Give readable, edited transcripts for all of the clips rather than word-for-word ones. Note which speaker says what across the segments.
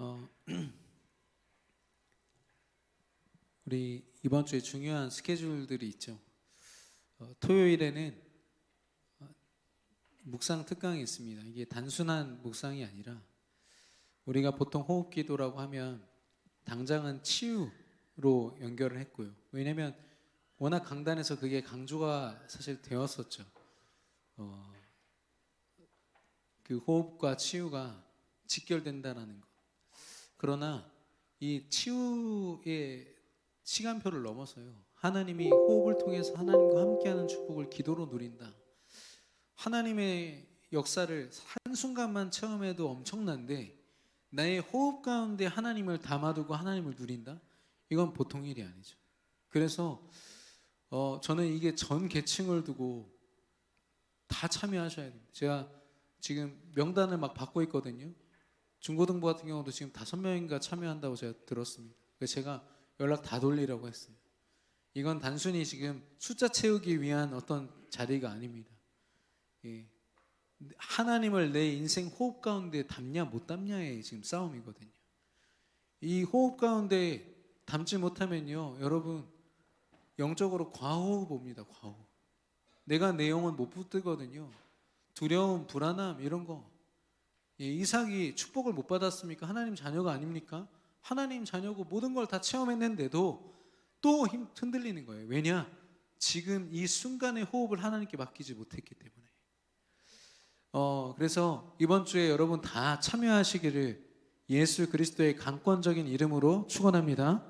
Speaker 1: 어, 우리 이번 주에 중요한 스케줄들이 있죠. 토요일에는 묵상 특강이 있습니다. 이게 단순한 묵상이 아니라 우리가 보통 호흡기도라고 하면 당장은 치유로 연결을 했고요. 왜냐하면 워낙 강단에서 그게 강조가 사실 되었었죠. 그 호흡과 치유가 직결된다라는 것. 그러나 이 치유의 시간표를 넘어서요, 하나님이 호흡을 통해서 하나님과 함께하는 축복을 기도로 누린다. 하나님의 역사를 한순간만 체험해도 엄청난데 나의 호흡 가운데 하나님을 담아두고 하나님을 누린다? 이건 보통 일이 아니죠. 그래서 저는 이게 전 계층을 두고 다 참여하셔야 됩니다. 제가 지금 명단을 막 받고 있거든요. 중고등부 같은 경우도 지금 5명인가 참여한다고 제가 들었습니다. 그래서 제가 연락 다 돌리라고 했어요. 이건 단순히 지금 숫자 채우기 위한 어떤 자리가 아닙니다. 예. 하나님을 내 인생 호흡 가운데 담냐 못 담냐의 지금 싸움이거든요. 이 호흡 가운데 담지 못하면요, 여러분 영적으로 과호흡 옵니다. 과호흡. 내가 내 영혼 못 붙들거든요. 두려움, 불안함 이런 거. 예, 이삭이 축복을 못 받았습니까? 하나님 자녀가 아닙니까? 하나님 자녀고 모든 걸 다 체험했는데도 또 흔들리는 거예요. 왜냐? 지금 이 순간의 호흡을 하나님께 맡기지 못했기 때문에. 그래서 이번 주에 여러분 다 참여하시기를 예수 그리스도의 강권적인 이름으로 축원합니다.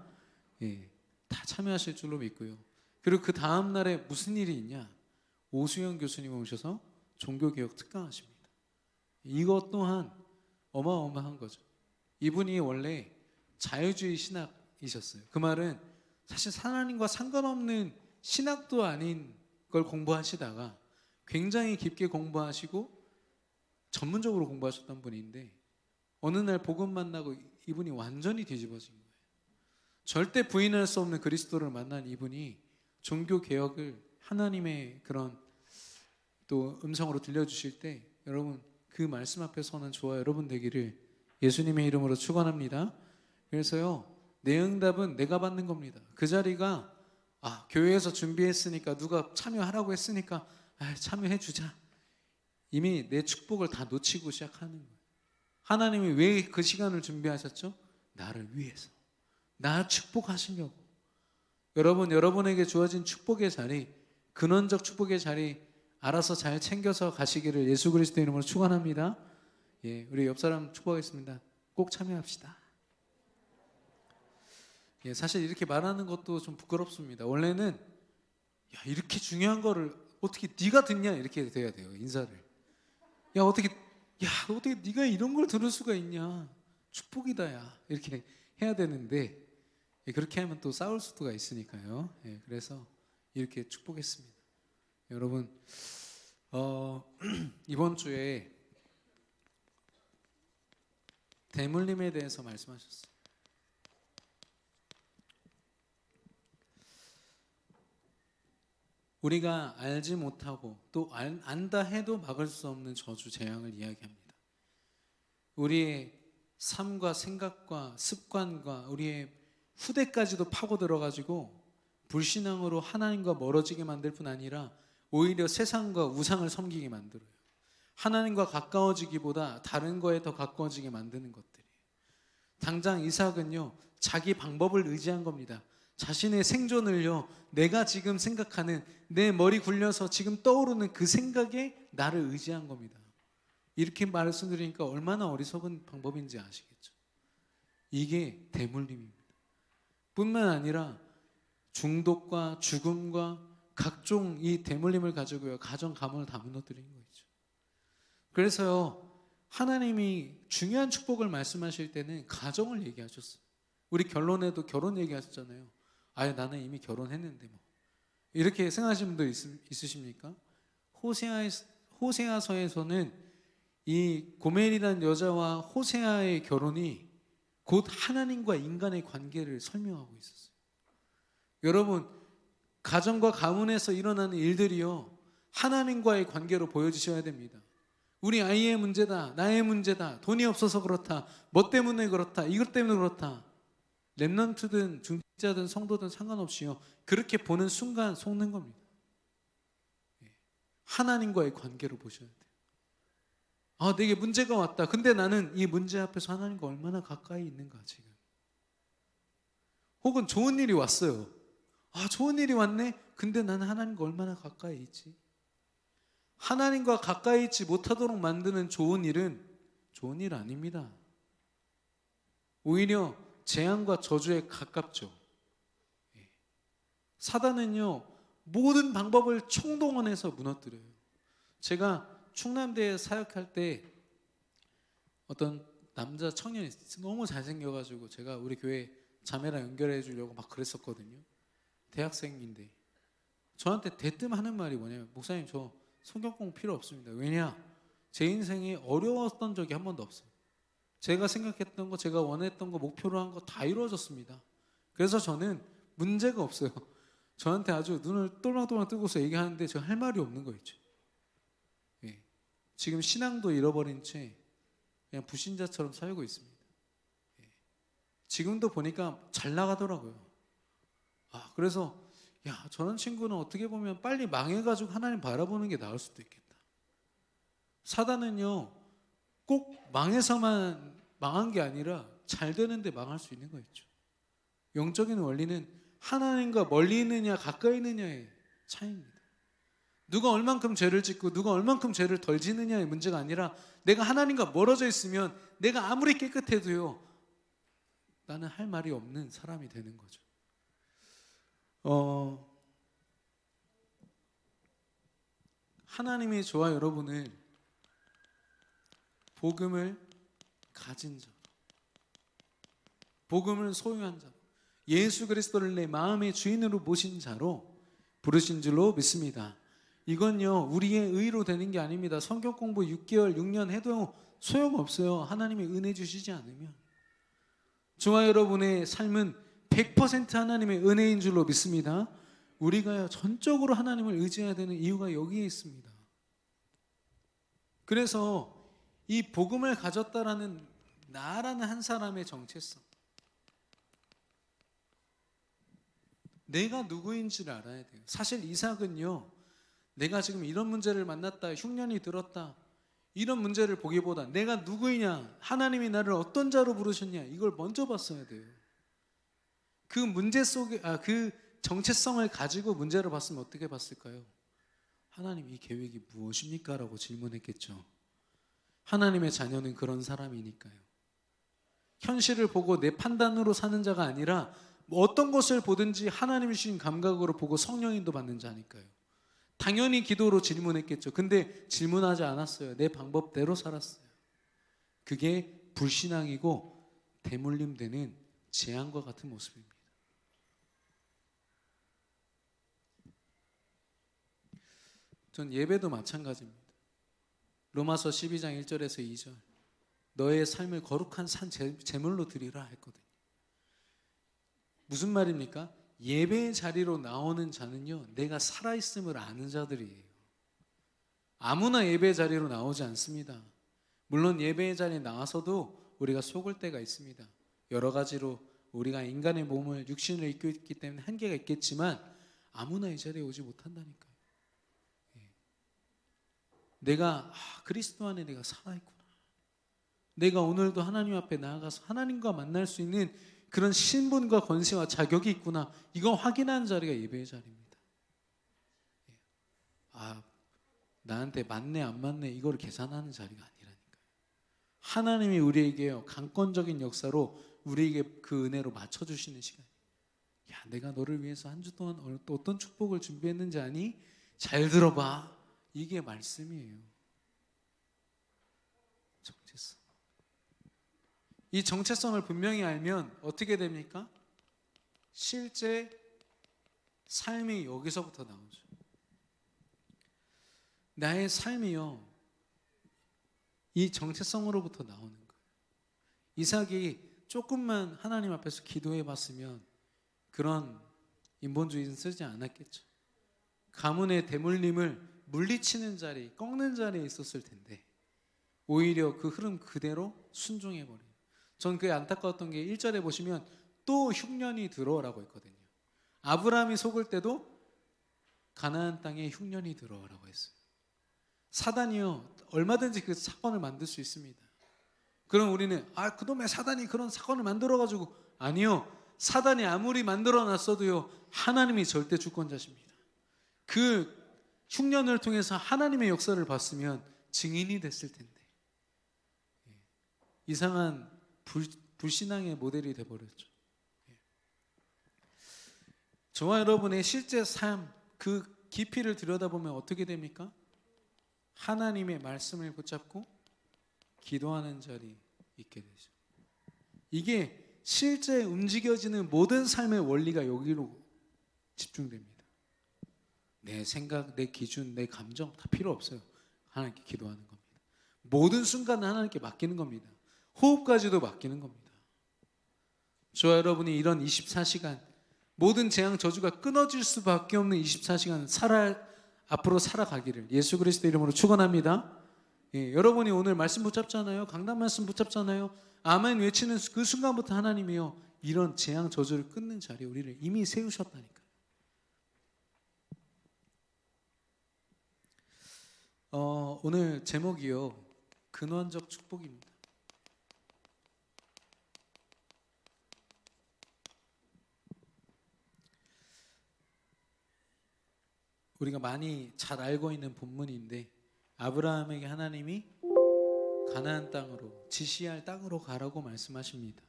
Speaker 1: 예, 다 참여하실 줄로 믿고요. 그리고 그 다음 날에 무슨 일이 있냐? 오수영 교수님 오셔서 종교개혁 특강하십니다. 이것 또한 어마어마한 거죠. 이분이 원래 자유주의 신학이셨어요. 그 말은 사실 하나님과 상관없는 신학도 아닌 걸 공부하시다가 굉장히 깊게 공부하시고 전문적으로 공부하셨던 분인데 어느 날 복음 만나고 이분이 완전히 뒤집어진 거예요. 절대 부인할 수 없는 그리스도를 만난 이분이 종교개혁을 하나님의 그런 또 음성으로 들려주실 때 여러분 그 말씀 앞에 서는 저와 여러분 되기를 예수님의 이름으로 축원합니다. 그래서요, 내 응답은 내가 받는 겁니다. 그 자리가 교회에서 준비했으니까 누가 참여하라고 했으니까 참여해 주자. 이미 내 축복을 다 놓치고 시작하는 거예요. 하나님이 왜 그 시간을 준비하셨죠? 나를 위해서, 나 축복하시려고. 여러분, 여러분에게 주어진 축복의 자리, 근원적 축복의 자리 알아서 잘 챙겨서 가시기를 예수 그리스도 이름으로 축원합니다. 예, 우리 옆 사람 축복하겠습니다. 꼭 참여합시다. 예, 사실 이렇게 말하는 것도 좀 부끄럽습니다. 원래는 이렇게 중요한 거를 어떻게 네가 듣냐 이렇게 돼야 돼요. 인사를. 어떻게 네가 이런 걸 들을 수가 있냐? 축복이다 야. 이렇게 해야 되는데 그렇게 하면 또 싸울 수가 있으니까요. 예, 그래서 이렇게 축복했습니다. 여러분, 이번 주에 대물림에 대해서 말씀하셨어요. 우리가 알지 못하고 또 안다 해도 막을 수 없는 저주 재앙을 이야기합니다. 우리의 삶과 생각과 습관과 우리의 후대까지도 파고 들어가지고 불신앙으로 하나님과 멀어지게 만들 뿐 아니라 오히려 세상과 우상을 섬기게 만들어요. 하나님과 가까워지기보다 다른 거에 더 가까워지게 만드는 것들이에요. 당장 이삭은요, 자기 방법을 의지한 겁니다. 자신의 생존을요, 내가 지금 생각하는 내 머리 굴려서 지금 떠오르는 그 생각에 나를 의지한 겁니다. 이렇게 말씀드리니까 얼마나 어리석은 방법인지 아시겠죠? 이게 대물림입니다. 뿐만 아니라 중독과 죽음과 각종 이 대물림을 가지고요, 가정 가문을 다 무너뜨린 거죠. 그래서요, 하나님이 중요한 축복을 말씀하실 때는 가정을 얘기하셨어요. 우리 결론에도 결혼 얘기하셨잖아요. 나는 이미 결혼했는데 뭐. 이렇게 생각하시는 분들 있으십니까? 호세아서에서는 이 고멜이라는 여자와 호세아의 결혼이 곧 하나님과 인간의 관계를 설명하고 있었어요. 여러분, 가정과 가문에서 일어나는 일들이요, 하나님과의 관계로 보여주셔야 됩니다. 우리 아이의 문제다, 나의 문제다, 돈이 없어서 그렇다, 뭐 때문에 그렇다, 이것 때문에 그렇다. 렘넌트든 중직자든 성도든 상관없이요, 그렇게 보는 순간 속는 겁니다. 하나님과의 관계로 보셔야 돼요. 아, 내게 문제가 왔다. 근데 나는 이 문제 앞에서 하나님과 얼마나 가까이 있는가 지금. 혹은 좋은 일이 왔어요. 아, 좋은 일이 왔네. 근데 나는 하나님과 얼마나 가까이 있지. 하나님과 가까이 있지 못하도록 만드는 좋은 일은 좋은 일 아닙니다. 오히려 재앙과 저주에 가깝죠. 사단은요, 모든 방법을 총동원해서 무너뜨려요. 제가 충남대에 사역할 때 어떤 남자 청년이 너무 잘생겨가지고 제가 우리 교회 자매랑 연결해 주려고 막 그랬었거든요. 대학생인데 저한테 대뜸 하는 말이 뭐냐면, 목사님 저 성경 공부 필요 없습니다. 왜냐? 제 인생이 어려웠던 적이 한 번도 없어요. 제가 생각했던 거, 제가 원했던 거, 목표로 한 거 다 이루어졌습니다. 그래서 저는 문제가 없어요. 저한테 아주 눈을 똘망똘망 뜨고서 얘기하는데 제가 할 말이 없는 거 있죠. 예. 지금 신앙도 잃어버린 채 그냥 불신자처럼 살고 있습니다. 예. 지금도 보니까 잘 나가더라고요. 아, 그래서 야, 저런 친구는 어떻게 보면 빨리 망해가지고 하나님 바라보는 게 나을 수도 있겠다. 사단은요, 꼭 망해서만 망한 게 아니라 잘 되는데 망할 수 있는 거 있죠. 영적인 원리는 하나님과 멀리 있느냐 가까이 있느냐의 차이입니다. 누가 얼만큼 죄를 짓고 누가 얼만큼 죄를 덜 짓느냐의 문제가 아니라, 내가 하나님과 멀어져 있으면 내가 아무리 깨끗해도요, 나는 할 말이 없는 사람이 되는 거죠. 하나님이 저와 여러분을 복음을 가진 자, 복음을 소유한 자, 예수 그리스도를 내 마음의 주인으로 모신 자로 부르신 줄로 믿습니다. 이건요, 우리의 의로 되는 게 아닙니다. 성경 공부 6개월, 6년 해도 소용없어요. 하나님의 은혜 주시지 않으면. 저와 여러분의 삶은 100% 하나님의 은혜인 줄로 믿습니다. 우리가 전적으로 하나님을 의지해야 되는 이유가 여기에 있습니다. 그래서 이 복음을 가졌다라는 나라는 한 사람의 정체성, 내가 누구인지를 알아야 돼요. 사실 이삭은요, 내가 지금 이런 문제를 만났다, 흉년이 들었다, 이런 문제를 보기보다 내가 누구이냐, 하나님이 나를 어떤 자로 부르셨냐, 이걸 먼저 봤어야 돼요. 그 문제 속에 그 정체성을 가지고 문제를 봤으면 어떻게 봤을까요? 하나님, 이 계획이 무엇입니까? 라고 질문했겠죠. 하나님의 자녀는 그런 사람이니까요. 현실을 보고 내 판단으로 사는 자가 아니라 어떤 것을 보든지 하나님이 주신 감각으로 보고 성령인도 받는 자니까요. 당연히 기도로 질문했겠죠. 근데 질문하지 않았어요. 내 방법대로 살았어요. 그게 불신앙이고 대물림되는 재앙과 같은 모습입니다. 전 예배도 마찬가지입니다. 로마서 12장 1절에서 2절, 너의 삶을 거룩한 산 제물로 드리라 했거든요. 무슨 말입니까? 예배의 자리로 나오는 자는요, 내가 살아있음을 아는 자들이에요. 아무나 예배의 자리로 나오지 않습니다. 물론 예배의 자리에 나와서도 우리가 속을 때가 있습니다. 여러 가지로 우리가 인간의 몸을, 육신을 입고 있기 때문에 한계가 있겠지만 아무나 이 자리에 오지 못한다니까요. 내가 그리스도 안에 내가 살아있구나, 내가 오늘도 하나님 앞에 나아가서 하나님과 만날 수 있는 그런 신분과 권세와 자격이 있구나, 이거 확인하는 자리가 예배의 자리입니다. 나한테 맞네 안 맞네 이걸 계산하는 자리가 아니라니까요. 하나님이 우리에게 강권적인 역사로 우리에게 그 은혜로 맞춰주시는 시간. 야, 내가 너를 위해서 한 주 동안 어떤 축복을 준비했는지 아니? 잘 들어봐. 이게 말씀이에요. 정체성. 이 정체성을 분명히 알면 어떻게 됩니까? 실제 삶이 여기서부터 나오죠. 나의 삶이요, 이 정체성으로부터 나오는 거예요. 이삭이 조금만 하나님 앞에서 기도해 봤으면 그런 인본주의는 쓰지 않았겠죠. 가문의 대물림을 물리치는 자리, 꺾는 자리에 있었을 텐데 오히려 그 흐름 그대로 순종해 버려요. 전 그게 안타까웠던 게 1절에 보시면 또 흉년이 들어오라고 했거든요. 아브라함이 속을 때도 가나안 땅에 흉년이 들어오라고 했어요. 사단이요, 얼마든지 그 사건을 만들 수 있습니다. 그럼 우리는 그놈의 사단이 그런 사건을 만들어가지고, 아니요, 사단이 아무리 만들어놨어도요, 하나님이 절대 주권자십니다. 그 흉년을 통해서 하나님의 역사를 봤으면 증인이 됐을 텐데 이상한 불신앙의 모델이 돼버렸죠. 저와 여러분의 실제 삶, 그 깊이를 들여다보면 어떻게 됩니까? 하나님의 말씀을 붙잡고 기도하는 자리 있게 되죠. 이게 실제 움직여지는 모든 삶의 원리가 여기로 집중됩니다. 내 생각, 내 기준, 내 감정 다 필요 없어요. 하나님께 기도하는 겁니다. 모든 순간은 하나님께 맡기는 겁니다. 호흡까지도 맡기는 겁니다. 저와 여러분이 이런 24시간, 모든 재앙 저주가 끊어질 수밖에 없는 24시간 앞으로 살아가기를 예수 그리스도 이름으로 축원합니다. 여러분이 오늘 말씀 붙잡잖아요. 강단 말씀 붙잡잖아요. 아멘 외치는 그 순간부터 하나님이요, 이런 재앙 저주를 끊는 자리에 우리를 이미 세우셨다니까요. 오늘 제목이요, 근원적 축복입니다. 우리가 많이 잘 알고 있는 본문인데, 아브라함에게 하나님이 가나안 땅으로, 지시할 땅으로 가라고 말씀하십니다.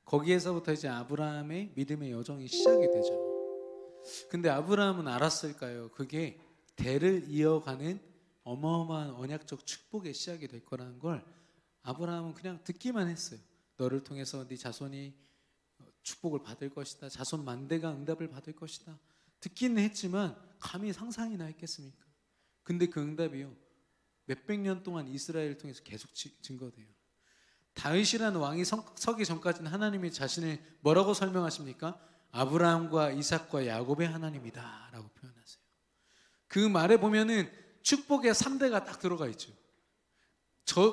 Speaker 1: 거기에서부터 이제 아브라함의 믿음의 여정이 시작이 되죠. 근데 아브라함은 알았을까요? 그게 대를 이어가는 어마어마한 언약적 축복의 시작이 될 거라는 걸 아브라함은 그냥 듣기만 했어요. 너를 통해서 네 자손이 축복을 받을 것이다. 자손 만대가 응답을 받을 것이다. 듣기는 했지만 감히 상상이나 했겠습니까? 근데 그 응답이요, 몇백 년 동안 이스라엘을 통해서 계속 증거돼요. 다윗이라는 왕이 서기 전까지는 하나님이 자신을 뭐라고 설명하십니까? 아브라함과 이삭과 야곱의 하나님이다 라고 표현하세요. 그 말에 보면은 축복의 3대가 딱 들어가 있죠.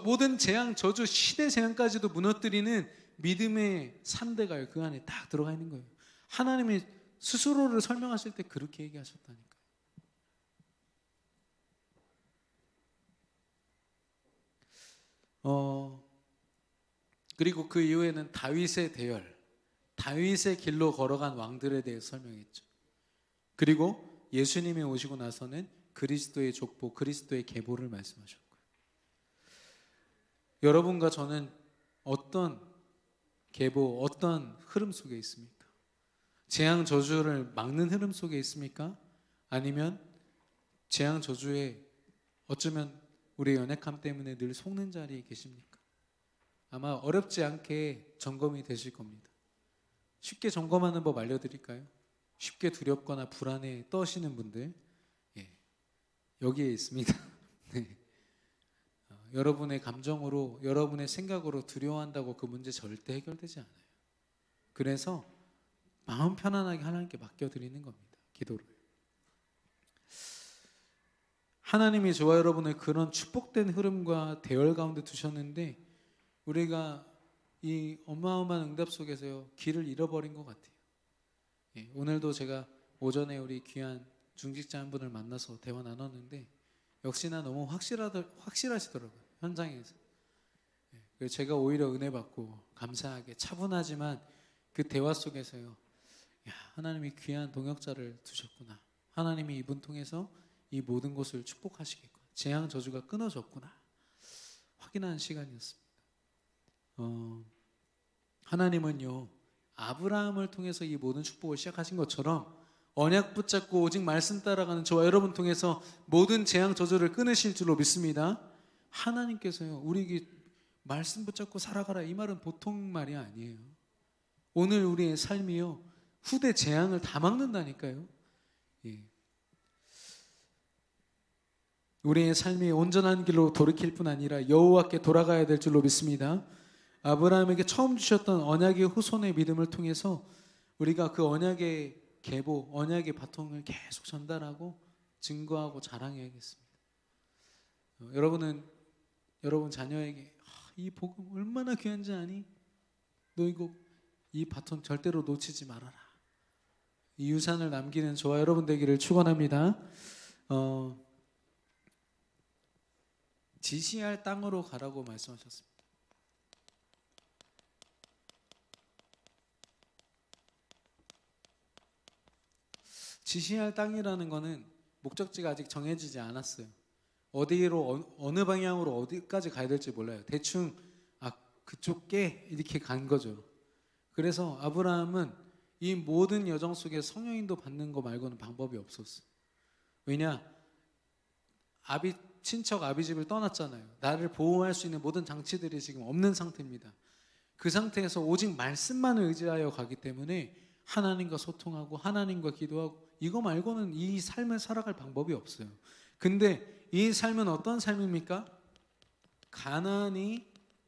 Speaker 1: 모든 재앙, 저주, 시대 재앙까지도 무너뜨리는 믿음의 3대가 그 안에 딱 들어가 있는 거예요. 하나님이 스스로를 설명하실 때 그렇게 얘기하셨다니까요. 그리고 그 이후에는 다윗의 대열, 다윗의 길로 걸어간 왕들에 대해서 설명했죠. 그리고 예수님이 오시고 나서는 그리스도의 족보, 그리스도의 계보를 말씀하셨고요. 여러분과 저는 어떤 계보, 어떤 흐름 속에 있습니까? 재앙 저주를 막는 흐름 속에 있습니까? 아니면 재앙 저주에 어쩌면 우리의 연약함 때문에 늘 속는 자리에 계십니까? 아마 어렵지 않게 점검이 되실 겁니다. 쉽게 점검하는 법 알려드릴까요? 쉽게 두렵거나 불안에 떠시는 분들, 여기에 있습니다. 네. 여러분의 감정으로, 여러분의 생각으로 두려워한다고 그 문제 절대 해결되지 않아요. 그래서 마음 편안하게 하나님께 맡겨드리는 겁니다. 기도를. 하나님이 저와 여러분을 그런 축복된 흐름과 대열 가운데 두셨는데, 우리가 이 어마어마한 응답 속에서요, 길을 잃어버린 것 같아요. 오늘도 제가 오전에 우리 귀한 중직자 한 분을 만나서 대화 나눴는데 역시나 너무 확실하시더라고요. 현장에서. 그래서 제가 오히려 은혜 받고 감사하게 차분하지만 그 대화 속에서요, 하나님이 귀한 동역자를 두셨구나. 하나님이 이분 통해서 이 모든 것을 축복하시겠구나. 재앙 저주가 끊어졌구나. 확인하는 시간이었습니다. 하나님은요, 아브라함을 통해서 이 모든 축복을 시작하신 것처럼 언약 붙잡고 오직 말씀 따라가는 저와 여러분 통해서 모든 재앙 저주를 끊으실 줄로 믿습니다. 하나님께서요, 우리에게 말씀 붙잡고 살아가라, 이 말은 보통 말이 아니에요. 오늘 우리의 삶이요, 후대 재앙을 다 막는다니까요. 우리의 삶이 온전한 길로 돌이킬 뿐 아니라 여호와께 돌아가야 될 줄로 믿습니다. 아브라함에게 처음 주셨던 언약의 후손의 믿음을 통해서 우리가 그 언약의 계보, 언약의 바통을 계속 전달하고 증거하고 자랑해야겠습니다. 여러분은 여러분 자녀에게 이 복음 얼마나 귀한지 아니? 너 이거 이 바톤 절대로 놓치지 말아라. 이 유산을 남기는 저와 여러분 되기를 축원합니다. 지시할 땅으로 가라고 말씀하셨습니다. 지시할 땅이라는 거는 목적지가 아직 정해지지 않았어요. 어디로 어느 방향으로 어디까지 가야 될지 몰라요. 대충 그쪽에 이렇게 간 거죠. 그래서 아브라함은 이 모든 여정 속에 성령인도 받는 거 말고는 방법이 없었어요. 왜냐? 친척 아비 집을 떠났잖아요. 나를 보호할 수 있는 모든 장치들이 지금 없는 상태입니다. 그 상태에서 오직 말씀만을 의지하여 가기 때문에 하나님과 소통하고 하나님과 기도하고 이거 말고는 이 삶을 살아갈 방법이 없어요. 근데 이 삶은 어떤 삶입니까? 가나안이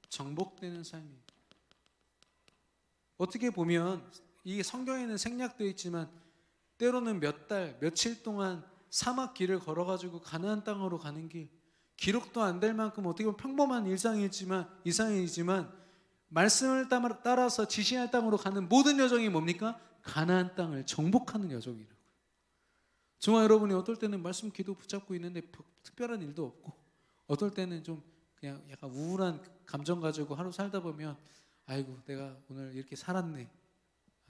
Speaker 1: 정복되는 삶이에요. 어떻게 보면 이 성경에는 생략되어 있지만 때로는 몇 달, 며칠 동안 사막 길을 걸어가지고 가나안 땅으로 가는 길, 기록도 안 될 만큼 어떻게 보면 평범한 이상이지만 말씀을 따라서 지시할 땅으로 가는 모든 여정이 뭡니까? 가나안 땅을 정복하는 여정이라고요. 정말 여러분이 어떨 때는 말씀 기도 붙잡고 있는데 특별한 일도 없고, 어떨 때는 좀 그냥 약간 우울한 감정 가지고 하루 살다 보면 아이고 내가 오늘 이렇게 살았네.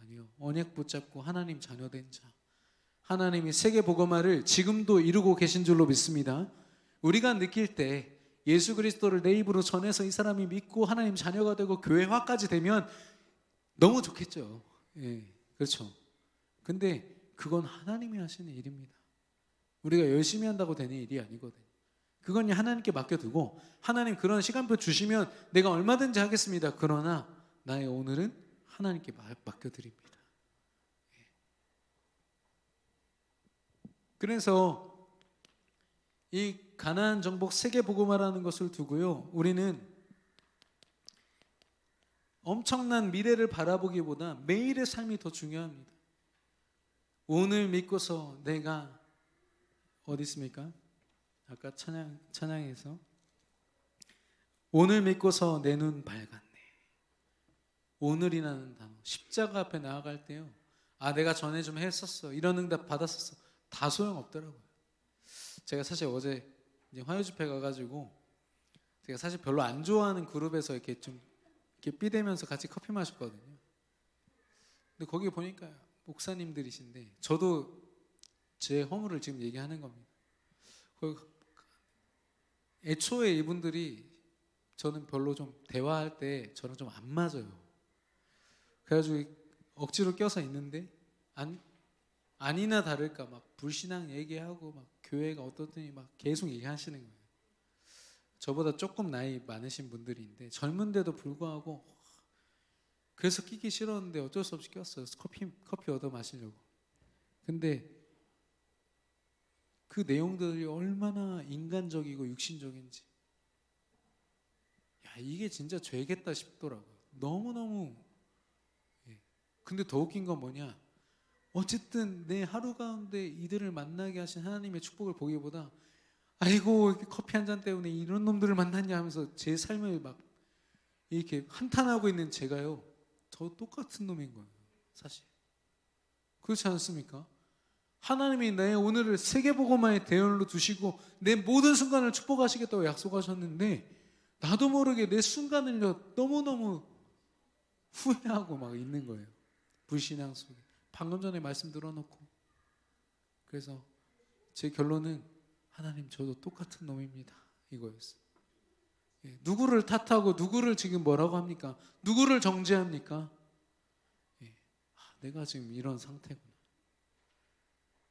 Speaker 1: 아니요, 언약 붙잡고 하나님 자녀된 자, 하나님이 세계 복음화를 지금도 이루고 계신 줄로 믿습니다. 우리가 느낄 때 예수 그리스도를 내 입으로 전해서 이 사람이 믿고 하나님 자녀가 되고 교회화까지 되면 너무 좋겠죠. 예, 그렇죠. 근데 그건 하나님이 하시는 일입니다. 우리가 열심히 한다고 되는 일이 아니거든요. 그건 하나님께 맡겨두고, 하나님 그런 시간표 주시면 내가 얼마든지 하겠습니다. 그러나 나의 오늘은 하나님께 맡겨드립니다. 그래서 이 가나안 정복 세계 복음화라는 것을 두고요, 우리는 엄청난 미래를 바라보기보다 매일의 삶이 더 중요합니다. 오늘 믿고서 내가 어디 있습니까? 아까 찬양에서 오늘 믿고서 내 눈 밝았네. 오늘이라는 단어, 십자가 앞에 나아갈 때요, 내가 전에 좀 했었어, 이런 응답 받았었어, 다 소용없더라고요. 제가 사실 어제 이제 화요 집회 가가지고, 제가 사실 별로 안 좋아하는 그룹에서 이렇게 좀 이렇게 삐대면서 같이 커피 마셨거든요. 근데 거기 보니까 목사님들이신데, 저도 제 허물을 지금 얘기하는 겁니다. 애초에 이분들이 저는 별로 좀 대화할 때 저랑 좀 안 맞아요. 그래가지고 억지로 껴서 있는데 아니나 다를까 막 불신앙 얘기하고 막 교회가 어떻더니 막 계속 얘기하시는 거예요. 저보다 조금 나이 많으신 분들인데 젊은데도 불구하고, 그래서 끼기 싫었는데 어쩔 수 없이 꼈어요. 커피 얻어 마시려고. 근데 그 내용들이 얼마나 인간적이고 육신적인지, 이게 진짜 죄겠다 싶더라고요. 너무너무. 근데 더 웃긴 건 뭐냐, 어쨌든 내 하루 가운데 이들을 만나게 하신 하나님의 축복을 보기보다 아이고 커피 한 잔 때문에 이런 놈들을 만났냐 하면서 제 삶을 막 이렇게 한탄하고 있는 제가요, 저 똑같은 놈인 거예요. 사실 그렇지 않습니까? 하나님이 내 오늘을 세계복음화의 대열로 두시고 내 모든 순간을 축복하시겠다고 약속하셨는데, 나도 모르게 내 순간을요 너무너무 후회하고 막 있는 거예요. 불신앙 속에. 방금 전에 말씀 들어놓고. 그래서 제 결론은 하나님 저도 똑같은 놈입니다, 이거였어요. 누구를 탓하고 누구를 지금 뭐라고 합니까? 누구를 정죄합니까? 내가 지금 이런 상태구나.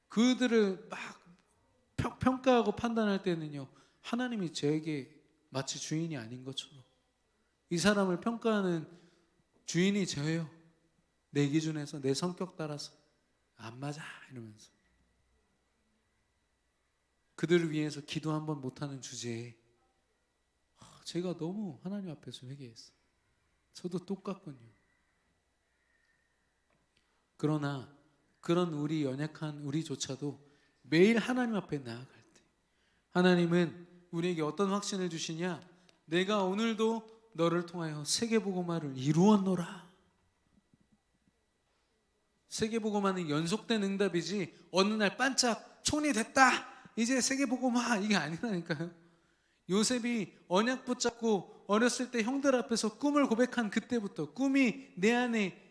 Speaker 1: 그들을 막 평가하고 판단할 때는요, 하나님이 저에게 마치 주인이 아닌 것처럼, 이 사람을 평가하는 주인이 저예요. 내 기준에서, 내 성격 따라서 안 맞아 이러면서 그들을 위해서 기도 한번 못하는 주제에 제가 너무 하나님 앞에서 회개했어요. 저도 똑같군요. 그러나 그런 우리 연약한 우리조차도 매일 하나님 앞에 나아갈 때, 하나님은 우리에게 어떤 확신을 주시냐? 내가 오늘도 너를 통하여 세계복음화를 이루었노라. 세계복음화는 연속된 응답이지 어느 날 반짝 총리 됐다, 이제 세계복음화, 이게 아니라니까요. 요셉이 언약 붙잡고 어렸을 때 형들 앞에서 꿈을 고백한 그때부터, 꿈이 내 안에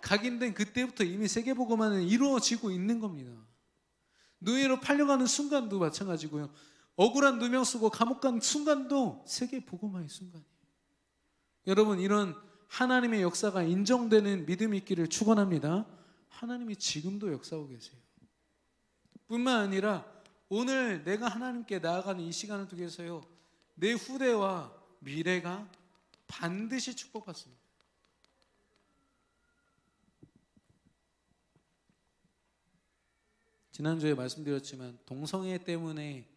Speaker 1: 각인된 그때부터 이미 세계복음화는 이루어지고 있는 겁니다. 노예로 팔려가는 순간도 마찬가지고요. 억울한 누명 쓰고 감옥 간 순간도 세계복음화의 순간이에요. 여러분, 이런 하나님의 역사가 인정되는 믿음이 있기를 축원합니다. 하나님이 지금도 역사하고 계세요. 뿐만 아니라 오늘 내가 하나님께 나아가는 이 시간을 통해서요, 내 후대와 미래가 반드시 축복받습니다. 지난주에 말씀드렸지만 동성애 때문에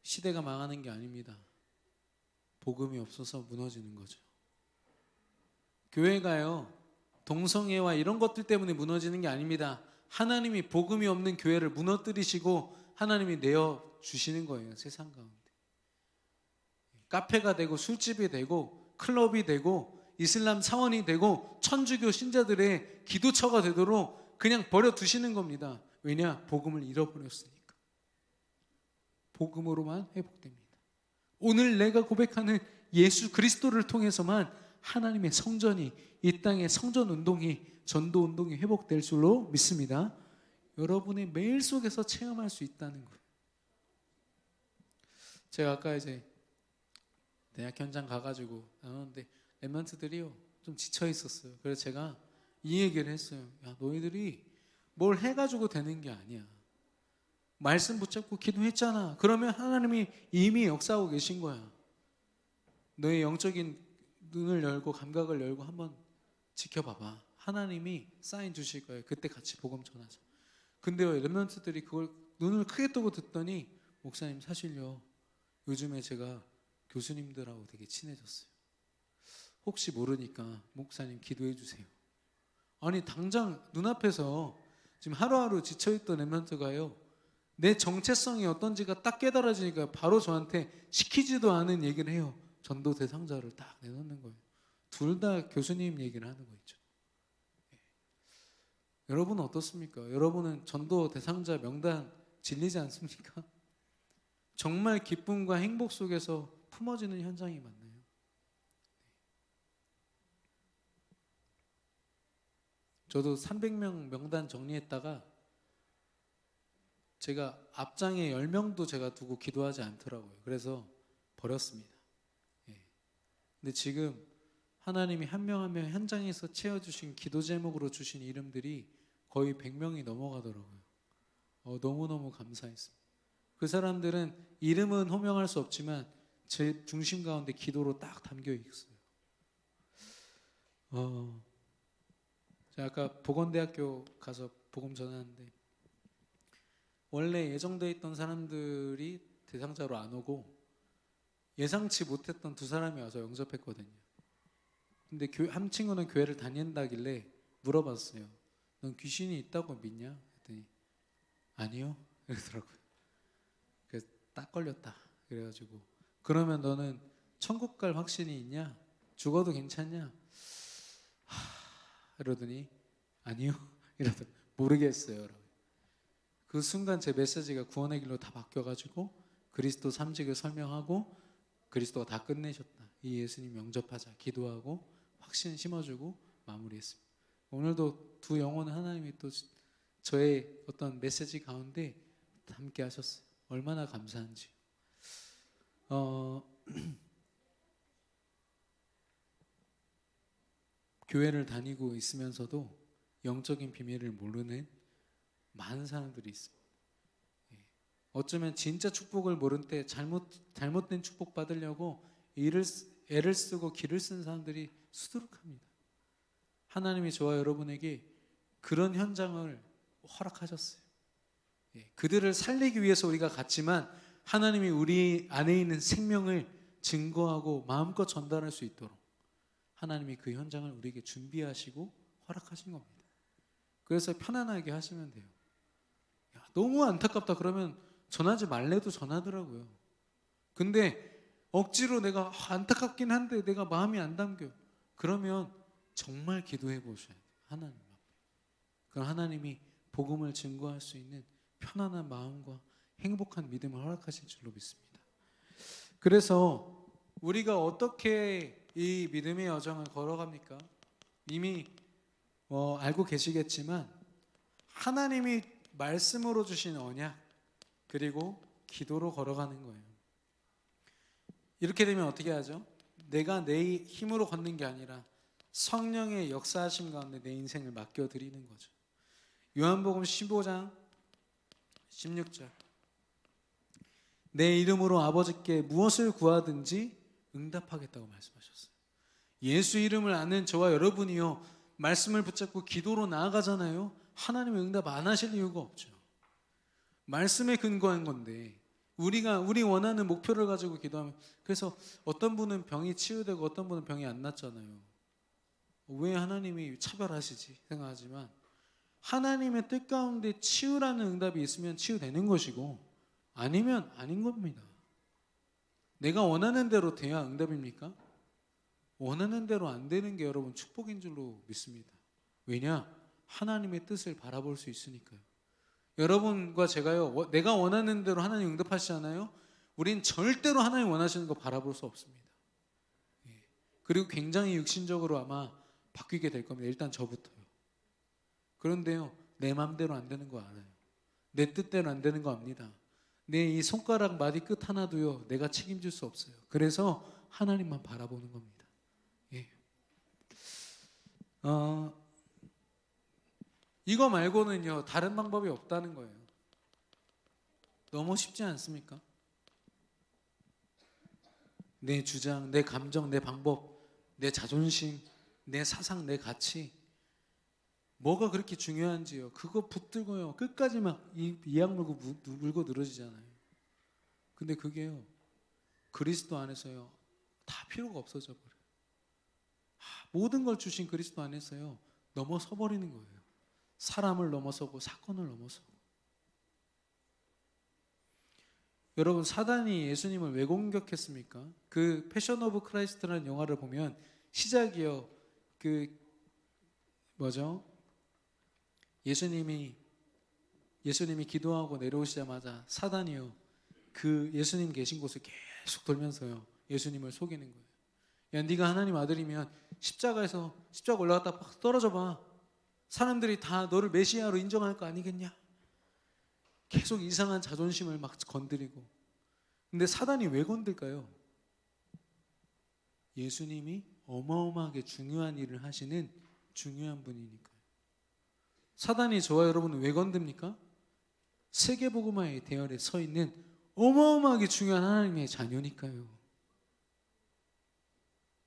Speaker 1: 시대가 망하는 게 아닙니다. 복음이 없어서 무너지는 거죠. 교회가요, 동성애와 이런 것들 때문에 무너지는 게 아닙니다. 하나님이 복음이 없는 교회를 무너뜨리시고 하나님이 내어주시는 거예요. 세상 가운데 카페가 되고 술집이 되고 클럽이 되고 이슬람 사원이 되고 천주교 신자들의 기도처가 되도록 그냥 버려두시는 겁니다. 왜냐? 복음을 잃어버렸으니까. 복음으로만 회복됩니다. 오늘 내가 고백하는 예수 그리스도를 통해서만 하나님의 성전이, 이 땅의 성전 운동이, 전도 운동이 회복될 줄로 믿습니다. 여러분의 매일 속에서 체험할 수 있다는 거예요. 제가 아까 이제 대학 현장 가가지고 나오는데 랩런트들이요 좀 지쳐 있었어요. 그래서 제가 이 얘기를 했어요. 야, 너희들이 뭘 해가지고 되는 게 아니야. 말씀 붙잡고 기도했잖아. 그러면 하나님이 이미 역사하고 계신 거야. 너의 영적인 눈을 열고 감각을 열고 한번 지켜봐봐. 하나님이 사인 주실 거예요. 그때 같이 복음 전하자. 근데요, 랩런트들이 그걸 눈을 크게 뜨고 듣더니, 목사님 사실요, 요즘에 제가 교수님들하고 되게 친해졌어요. 혹시 모르니까 목사님 기도해 주세요. 아니, 당장 눈앞에서 지금 하루하루 지쳐있던 랩런트가요, 내 정체성이 어떤지가 딱 깨달아지니까 바로 저한테 시키지도 않은 얘기를 해요. 전도 대상자를 딱 내놓는 거예요. 둘 다 교수님 얘기를 하는 거 있죠. 여러분은 어떻습니까? 여러분은 전도 대상자 명단 질리지 않습니까? 정말 기쁨과 행복 속에서 품어지는 현장이 많나요? 저도 300명 명단 정리했다가 제가 앞장에 10명도 제가 두고 기도하지 않더라고요. 그래서 버렸습니다. 근데 지금 하나님이 한 명 한 명 현장에서 채워주신 기도 제목으로 주신 이름들이 거의 100명이 넘어가더라고요. 너무너무 감사했습니다. 그 사람들은 이름은 호명할 수 없지만 제 중심 가운데 기도로 딱 담겨 있어요. 제가 아까 보건대학교 가서 복음 전하는데 원래 예정되어 있던 사람들이 대상자로 안 오고 예상치 못했던 두 사람이 와서 영접했거든요. 근데 한 친구는 교회를 다닌다길래 물어봤어요. 넌 귀신이 있다고 믿냐? 그랬더니 아니요 이러더라고요. 그래서 딱 걸렸다. 그래가지고 그러면 너는 천국 갈 확신이 있냐? 죽어도 괜찮냐? 이러더니 아니요 이러더라고요. 모르겠어요. 그 순간 제 메시지가 구원의 길로 다 바뀌어가지고 그리스도 삼직을 설명하고 그리스도가 다 끝내셨다. 이 예수님 영접하자. 기도하고 확신 심어주고 마무리했습니다. 오늘도 두 영혼은 하나님이 또 저의 어떤 메시지 가운데 함께 하셨어요. 얼마나 감사한지. 교회를 다니고 있으면서도 영적인 비밀을 모르는 많은 사람들이 있습니다. 어쩌면 진짜 축복을 모른 때 잘못된 축복 받으려고 애를 쓰고 기를 쓴 사람들이 수두룩합니다. 하나님이 저와 여러분에게 그런 현장을 허락하셨어요. 그들을 살리기 위해서 우리가 갔지만 하나님이 우리 안에 있는 생명을 증거하고 마음껏 전달할 수 있도록 하나님이 그 현장을 우리에게 준비하시고 허락하신 겁니다. 그래서 편안하게 하시면 돼요. 너무 안타깝다 그러면 전하지 말래도 전하더라고요. 근데 억지로 내가 안타깝긴 한데 내가 마음이 안 담겨. 그러면 정말 기도해 보셔야 돼요. 하나님 앞에. 그럼 하나님이 복음을 증거할 수 있는 편안한 마음과 행복한 믿음을 허락하실 줄로 믿습니다. 그래서 우리가 어떻게 이 믿음의 여정을 걸어갑니까? 이미 알고 계시겠지만 하나님이 말씀으로 주신 언약 그리고 기도로 걸어가는 거예요. 이렇게 되면 어떻게 하죠? 내가 내 힘으로 걷는 게 아니라 성령의 역사하심 가운데 내 인생을 맡겨드리는 거죠. 요한복음 15장 16절 내 이름으로 아버지께 무엇을 구하든지 응답하겠다고 말씀하셨어요. 예수 이름을 아는 저와 여러분이요 말씀을 붙잡고 기도로 나아가잖아요. 하나님의 응답 안 하실 이유가 없죠. 말씀에 근거한 건데 우리 원하는 목표를 가지고 기도하면 그래서 어떤 분은 병이 치유되고 어떤 분은 병이 안 낫잖아요. 왜 하나님이 차별하시지 생각하지만 하나님의 뜻 가운데 치유라는 응답이 있으면 치유되는 것이고 아니면 아닌 겁니다. 내가 원하는 대로 돼야 응답입니까? 원하는 대로 안 되는 게 여러분 축복인 줄로 믿습니다. 왜냐? 하나님의 뜻을 바라볼 수 있으니까요. 여러분과 제가요 내가 원하는 대로 하나님 응답하시잖아요. 우린 절대로 하나님 원하시는 거 바라볼 수 없습니다. 그리고 굉장히 육신적으로 아마 바뀌게 될 겁니다. 일단 저부터요. 그런데요 내 맘대로 안 되는 거 알아요. 내 뜻대로 안 되는 거 압니다. 내 이 손가락 마디 끝 하나도요 내가 책임질 수 없어요. 그래서 하나님만 바라보는 겁니다. 예. 이거 말고는요 다른 방법이 없다는 거예요. 너무 쉽지 않습니까? 내 주장, 내 감정, 내 방법, 내 자존심, 내 사상, 내 가치 뭐가 그렇게 중요한지요. 그거 붙들고요 끝까지 막 이악 물고 늘어지잖아요. 근데 그게요 그리스도 안에서요 다 필요가 없어져 버려요. 모든 걸 주신 그리스도 안에서요 넘어서 버리는 거예요. 사람을 넘어서고 사건을 넘어서고. 여러분 사단이 예수님을 왜 공격했습니까? 그 패션 오브 크라이스트라는 영화를 보면 시작이요 예수님이 기도하고 내려오시자마자 사단이요 그 예수님 계신 곳을 계속 돌면서요 예수님을 속이는 거예요. 야 네가 하나님 아들이면 십자가 올라갔다 막 떨어져 봐. 사람들이 다 너를 메시아로 인정할 거 아니겠냐? 계속 이상한 자존심을 막 건드리고. 근데 사단이 왜 건들까요? 예수님이 어마어마하게 중요한 일을 하시는 중요한 분이니까요. 사단이 저와 여러분을 왜 건듭니까? 세계복음화의 대열에 서 있는 어마어마하게 중요한 하나님의 자녀니까요.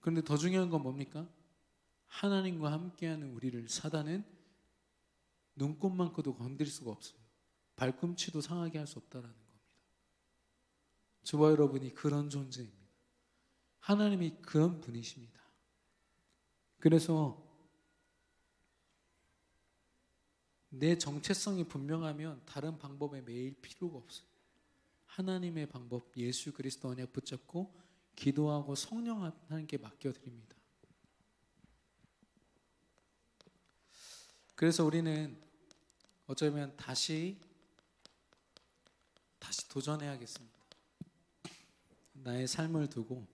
Speaker 1: 그런데 더 중요한 건 뭡니까? 하나님과 함께하는 우리를 사단은 눈꼽만큼도 건드릴 수가 없어요. 발꿈치도 상하게 할 수 없다라는 겁니다. 저와 여러분이 그런 존재입니다. 하나님이 그런 분이십니다. 그래서 내 정체성이 분명하면 다른 방법에 매일 필요가 없어요. 하나님의 방법 예수 그리스도 언약 붙잡고 기도하고 성령 하나님께 맡겨드립니다. 그래서 우리는 어쩌면 다시 도전해야겠습니다. 나의 삶을 두고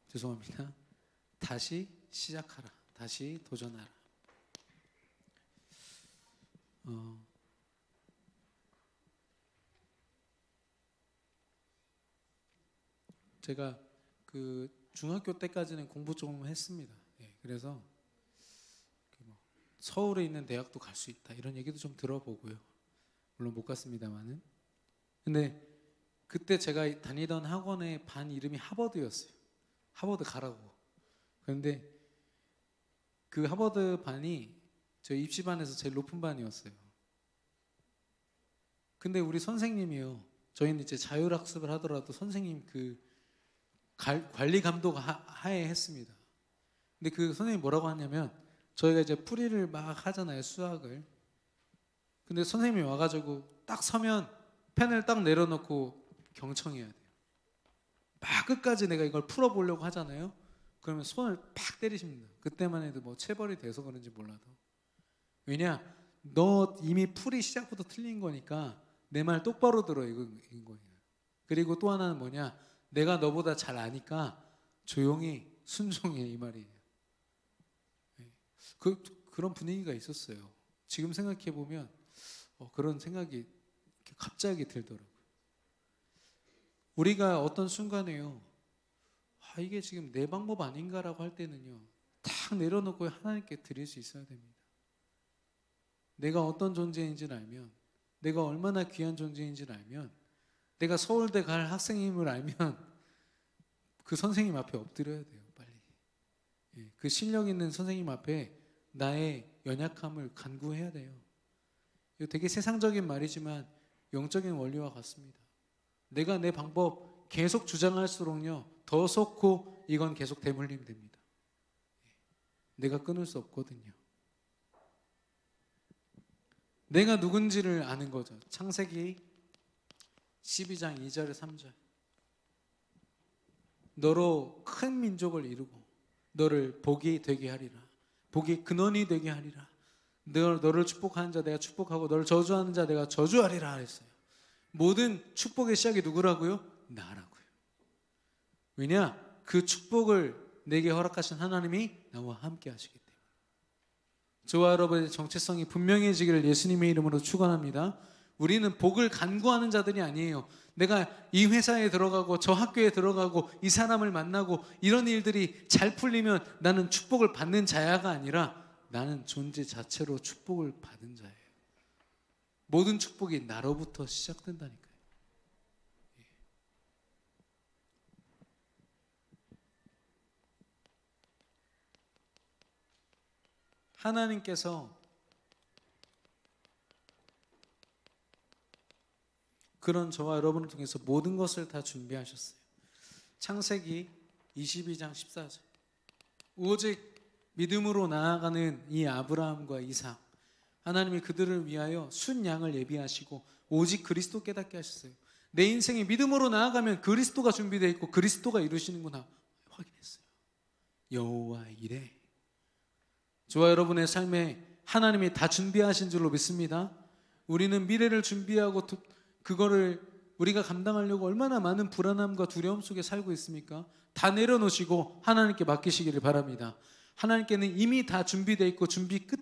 Speaker 1: 죄송합니다. 다시 시작하라. 다시 도전하라. 제가 그 중학교 때까지는 공부 조금 했습니다. 그래서 서울에 있는 대학도 갈 수 있다 이런 얘기도 좀 들어보고요. 물론 못 갔습니다만은. 근데 그때 제가 다니던 학원의 반 이름이 하버드였어요. 하버드 가라고. 그런데 그 하버드 반이 저희 입시반에서 제일 높은 반이었어요. 근데 우리 선생님이요. 저희는 이제 자율학습을 하더라도 선생님 그 관리 감독 하에 했습니다. 근데 그 선생님이 뭐라고 하냐면 저희가 이제 풀이를 막 하잖아요. 수학을. 근데 선생님이 와가지고 딱 서면 펜을 딱 내려놓고 경청해야 돼요. 막 끝까지 내가 이걸 풀어보려고 하잖아요. 그러면 손을 팍 때리십니다. 그때만 해도 뭐 체벌이 돼서 그런지 몰라도. 왜냐? 너 이미 풀이 시작부터 틀린 거니까 내 말 똑바로 들어 이건 거예요. 그리고 또 하나는 뭐냐? 내가 너보다 잘 아니까 조용히 순종해 이 말이에요. 그런 분위기가 있었어요. 지금 생각해 보면 그런 생각이 갑자기 들더라고요. 우리가 어떤 순간에요, 이게 지금 내 방법 아닌가라고 할 때는요, 탁 내려놓고 하나님께 드릴 수 있어야 됩니다. 내가 어떤 존재인지를 알면, 내가 얼마나 귀한 존재인지를 알면, 내가 서울대 갈 학생임을 알면 그 선생님 앞에 엎드려야 돼요. 빨리. 그 실력 있는 선생님 앞에 나의 연약함을 간구해야 돼요. 이거 되게 세상적인 말이지만 영적인 원리와 같습니다. 내가 내 방법 계속 주장할수록요, 더 쏟고 이건 계속 대물림 됩니다. 내가 끊을 수 없거든요. 내가 누군지를 아는 거죠. 창세기 12장 2절 3절. 너로 큰 민족을 이루고 너를 복이 되게 하리라. 복이 근원이 되게 하리라. 너를 축복하는 자 내가 축복하고 너를 저주하는 자 내가 저주하리라 했어요. 모든 축복의 시작이 누구라고요? 나라고요. 왜냐? 그 축복을 내게 허락하신 하나님이 나와 함께 하시기 때문에. 저와 여러분의 정체성이 분명해지기를 예수님의 이름으로 축원합니다. 우리는 복을 간구하는 자들이 아니에요. 내가 이 회사에 들어가고 저 학교에 들어가고 이 사람을 만나고 이런 일들이 잘 풀리면 나는 축복을 받는 자야가 아니라 나는 존재 자체로 축복을 받은 자예요. 모든 축복이 나로부터 시작된다니까요. 하나님께서 그런 저와 여러분을 통해서 모든 것을 다 준비하셨어요. 창세기 22장 14절. 오직 믿음으로 나아가는 이 아브라함과 이삭, 하나님이 그들을 위하여 순양을 예비하시고 오직 그리스도 깨닫게 하셨어요. 내 인생이 믿음으로 나아가면 그리스도가 준비되어 있고 그리스도가 이루시는구나 확인했어요. 여호와 이래. 저와 여러분의 삶에 하나님이 다 준비하신 줄로 믿습니다. 우리는 미래를 준비하고 그거를 우리가 감당하려고 얼마나 많은 불안함과 두려움 속에 살고 있습니까? 다 내려놓으시고 하나님께 맡기시기를 바랍니다. 하나님께는 이미 다 준비되어 있고 준비 끝.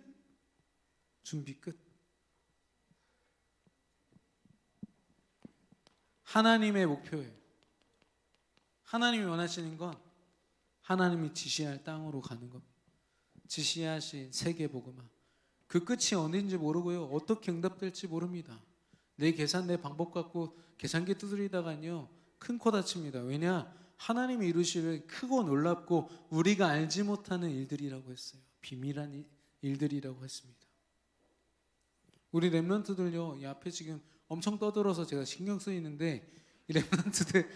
Speaker 1: 하나님의 목표예요. 하나님이 원하시는 건 하나님이 지시할 땅으로 가는 겁니다. 지시하신 세계복음화. 그 끝이 어딘지 모르고요, 어떻게 응답될지 모릅니다. 내 계산, 내 방법 갖고 계산기 두드리다가요 큰 코 다칩니다. 왜냐? 하나님이 이루시는 크고 놀랍고 우리가 알지 못하는 일들이라고 했어요. 비밀한 일들이라고 했습니다. 우리 렘넌트들요, 이 앞에 지금 엄청 떠들어서 제가 신경 쓰이는데 이 렘넌트들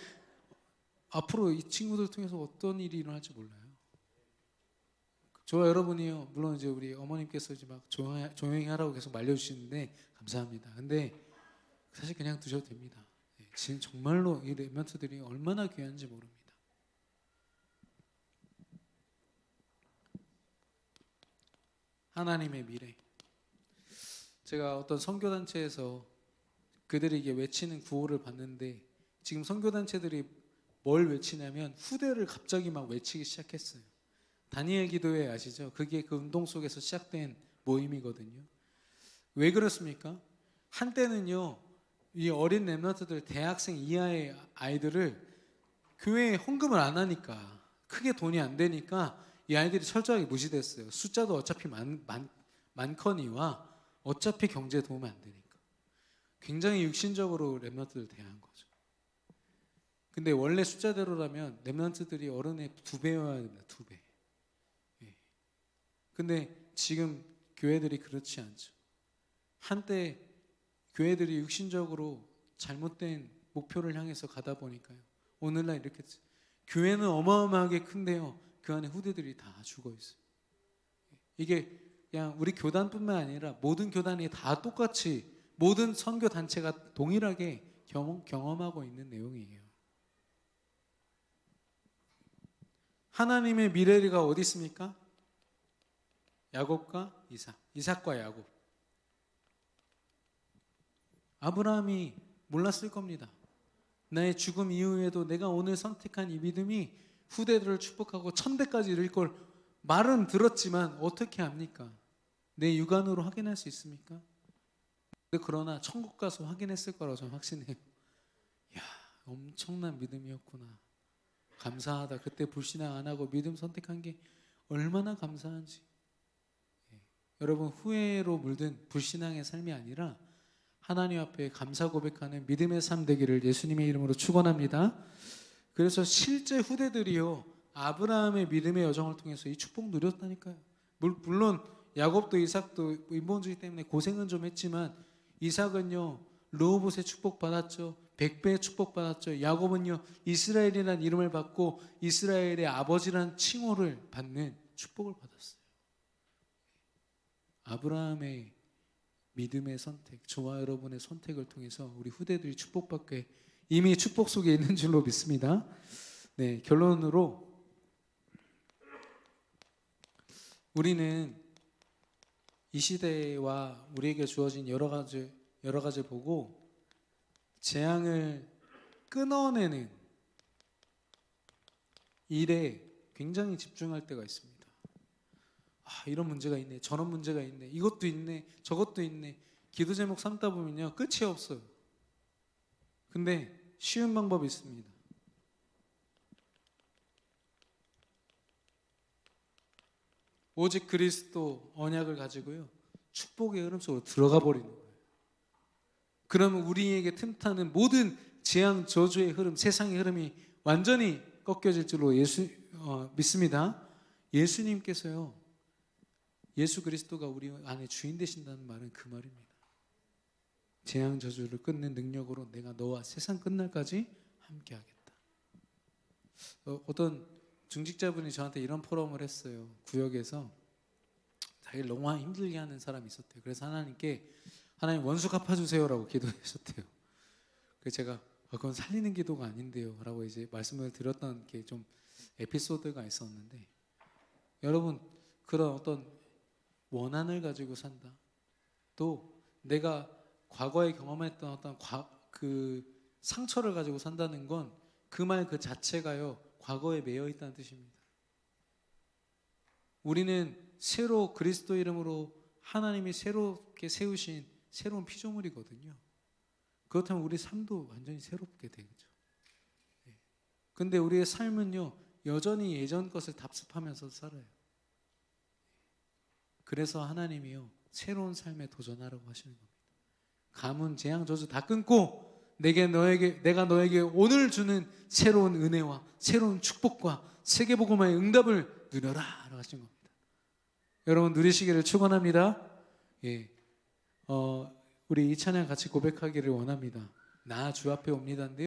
Speaker 1: 앞으로 이 친구들 통해서 어떤 일이 일어날지 몰라요. 저와 여러분이요, 물론 이제 우리 어머님께서 이제 막 조용히 하라고 계속 말려주시는데 감사합니다. 근데 사실 그냥 두셔도 됩니다. 지금 정말로 이 렘넌트들이 얼마나 귀한지 모릅니다. 하나님의 미래. 제가 어떤 선교단체에서 그들이 이게 외치는 구호를 봤는데, 지금 선교단체들이 뭘 외치냐면 후대를 갑자기 막 외치기 시작했어요. 다니엘 기도회 아시죠? 그게 그 운동 속에서 시작된 모임이거든요. 왜 그렇습니까? 한때는요, 이 어린 렘넌트들, 대학생 이하의 아이들을 교회에 헌금을 안 하니까, 크게 돈이 안 되니까 이 아이들이 철저하게 무시됐어요. 숫자도 어차피 많거니와 어차피 경제에 도움이 안 되니까. 굉장히 육신적으로 렘넌트들 대한 거죠. 근데 원래 숫자대로라면 렘넌트들이 어른의 2배여야 됩니다. 2배. 근데 지금 교회들이 그렇지 않죠. 한때 교회들이 육신적으로 잘못된 목표를 향해서 가다 보니까요, 오늘날 이렇게 교회는 어마어마하게 큰데요, 그 안에 후대들이 다 죽어 있어요. 이게 그냥 우리 교단뿐만 아니라 모든 교단이 다 똑같이, 모든 선교 단체가 동일하게 경험하고 있는 내용이에요. 하나님의 미래가 어디 있습니까? 야곱과 이삭, 이삭과 야곱. 아브라함이 몰랐을 겁니다. 나의 죽음 이후에도 내가 오늘 선택한 이 믿음이 후대들을 축복하고 천대까지 이를 걸 말은 들었지만 어떻게 합니까? 내 육안으로 확인할 수 있습니까? 그러나 천국 가서 확인했을 거라고 저는 확신해요. 이야, 엄청난 믿음이었구나. 감사하다. 그때 불신앙 안 하고 믿음 선택한 게 얼마나 감사한지. 여러분, 후회로 물든 불신앙의 삶이 아니라 하나님 앞에 감사 고백하는 믿음의 삶 되기를 예수님의 이름으로 축원합니다. 그래서 실제 후대들이요, 아브라함의 믿음의 여정을 통해서 이 축복 누렸다니까요. 물론 야곱도 이삭도 인본주의 때문에 고생은 좀 했지만, 이삭은요 르호봇의 축복 받았죠. 100배의 축복 받았죠. 야곱은요 이스라엘이라는 이름을 받고 이스라엘의 아버지라는 칭호를 받는 축복을 받았어요. 아브라함의 믿음의 선택, 저와 여러분의 선택을 통해서 우리 후대들이 축복받게 이미 축복 속에 있는 줄로 믿습니다. 네, 결론으로 우리는 이 시대와 우리에게 주어진 여러 가지 보고 재앙을 끊어내는 일에 굉장히 집중할 때가 있습니다. 이런 문제가 있네, 저런 문제가 있네, 이것도 있네, 저것도 있네. 기도 제목 삼다 보면요 끝이 없어요. 근데 쉬운 방법이 있습니다. 오직 그리스도 언약을 가지고요 축복의 흐름 속으로 들어가 버리는 거예요. 그러면 우리에게 틈타는 모든 재앙 저주의 흐름, 세상의 흐름이 완전히 꺾여질 줄로 믿습니다. 예수님께서요 예수 그리스도가 우리 안에 주인 되신다는 말은 그 말입니다. 재앙 저주를 끊는 능력으로 내가 너와 세상 끝날까지 함께 하겠다. 어떤 중직자분이 저한테 이런 포럼을 했어요. 구역에서 자기를 너무 힘들게 하는 사람이 있었대요. 그래서 하나님께 하나님 원수 갚아주세요라고 기도하셨대요. 그래서 제가 그건 살리는 기도가 아닌데요 라고 이제 말씀을 드렸던 게 좀 에피소드가 있었는데, 여러분 그런 어떤 원한을 가지고 산다, 또 내가 과거에 경험했던 어떤 그 상처를 가지고 산다는 건 그 말 그 자체가요 과거에 매여 있다는 뜻입니다. 우리는 새로 그리스도 이름으로 하나님이 새롭게 세우신 새로운 피조물이거든요. 그렇다면 우리 삶도 완전히 새롭게 되겠죠. 근데 우리의 삶은요 여전히 예전 것을 답습하면서 살아요. 그래서 하나님이요 새로운 삶에 도전하라고 하시는 겁니다. 가문, 재앙, 저주 다 끊고 내가 너에게 오늘 주는 새로운 은혜와 새로운 축복과 세계복음화의 응답을 누려라 라고 하신 겁니다. 여러분 누리시기를 축원합니다. 우리 이 찬양 같이 고백하기를 원합니다. 나 주 앞에 옵니다인데요